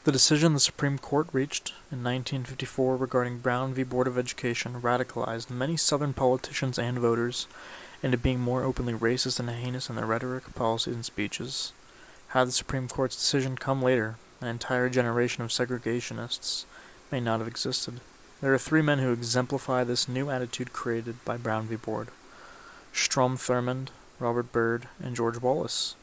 The decision the Supreme Court reached in 1954 regarding Brown v. Board of Education radicalized many Southern politicians and voters into being more openly racist and heinous in their rhetoric, policies, and speeches. Had the Supreme Court's decision come later, an entire generation of segregationists may not have existed. There are three men who exemplify this new attitude created by Brown v. Board: Strom Thurmond, Robert Byrd, and George Wallace.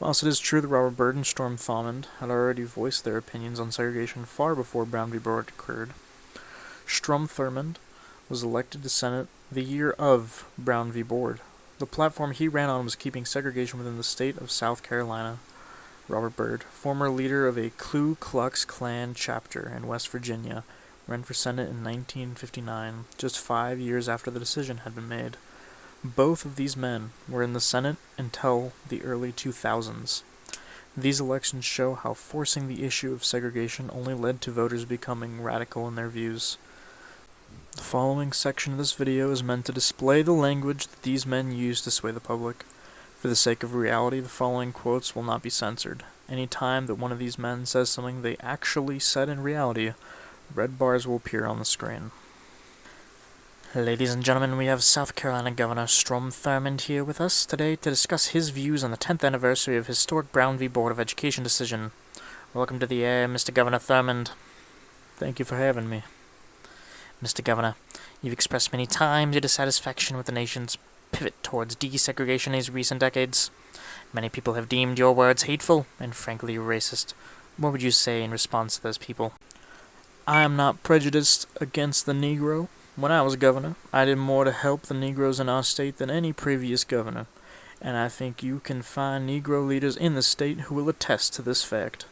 Whilst it is true that Robert Byrd and Strom Thurmond had already voiced their opinions on segregation far before Brown v. Board occurred, Strom Thurmond was elected to Senate the year of Brown v. Board. The platform he ran on was keeping segregation within the state of South Carolina. Robert Byrd, former leader of a Ku Klux Klan chapter in West Virginia, ran for Senate in 1959, just 5 years after the decision had been made. Both of these men were in the Senate until the early 2000s. These elections show how forcing the issue of segregation only led to voters becoming radical in their views. The following section of this video is meant to display the language that these men used to sway the public. For the sake of reality, the following quotes will not be censored. Any time that one of these men says something they actually said in reality, red bars will appear on the screen. Ladies and gentlemen, we have South Carolina Governor Strom Thurmond here with us today to discuss his views on the 10th anniversary of historic Brown v. Board of Education decision. Welcome to the air, Mr. Governor Thurmond. Thank you for having me. Mr. Governor, you've expressed many times your dissatisfaction with the nation's pivot towards desegregation in these recent decades. Many people have deemed your words hateful and frankly racist. What would you say in response to those people? I am not prejudiced against the Negro. When I was governor, I did more to help the Negroes in our state than any previous governor, and I think you can find Negro leaders in the state who will attest to this fact.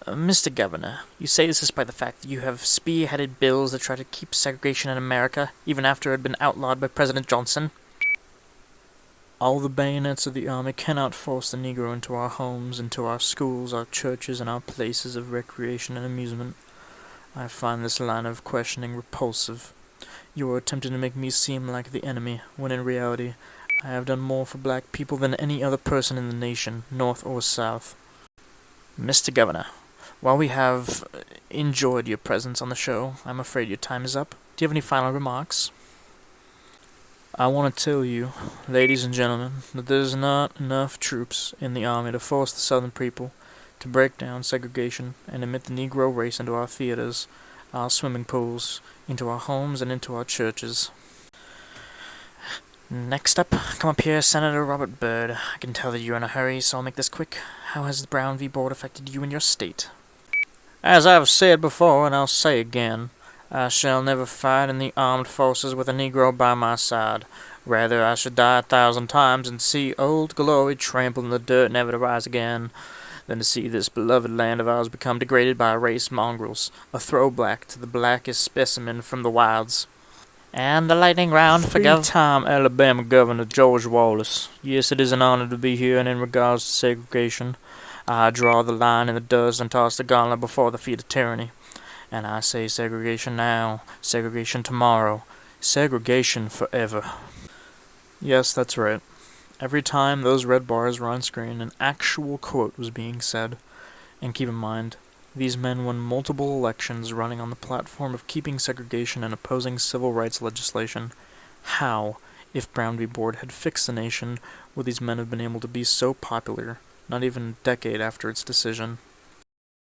Mr. Governor, you say this despite the fact that you have spearheaded bills that try to keep segregation in America, even after it had been outlawed by President Johnson. All the bayonets of the army cannot force the Negro into our homes, into our schools, our churches, and our places of recreation and amusement. I find this line of questioning repulsive. You are attempting to make me seem like the enemy, when in reality, I have done more for black people than any other person in the nation, North or South. Mr. Governor, while we have enjoyed your presence on the show, I'm afraid your time is up. Do you have any final remarks? I want to tell you, ladies and gentlemen, that there's not enough troops in the army to force the Southern people to break down segregation and admit the Negro race into our theaters, our swimming pools, into our homes, and into our churches. Next up, come up here, Senator Robert Byrd. I can tell that you're in a hurry, so I'll make this quick. How has the Brown v. Board affected you and your state? As I've said before, and I'll say again, I shall never fight in the armed forces with a Negro by my side. Rather, I should die 1,000 times and see Old Glory trampled in the dirt, never to rise again, than to see this beloved land of ours become degraded by race mongrels, a throwback to the blackest specimen from the wilds. And the lightning round for Three-time Alabama Governor George Wallace. Yes, it is an honor to be here, and in regards to segregation, I draw the line in the dust and toss the gauntlet before the feet of tyranny. And I say segregation now, segregation tomorrow, segregation forever. Yes, that's right. Every time those red bars were on screen, an actual quote was being said. And keep in mind, these men won multiple elections running on the platform of keeping segregation and opposing civil rights legislation. How, if Brown v. Board had fixed the nation, would these men have been able to be so popular, not even a decade after its decision?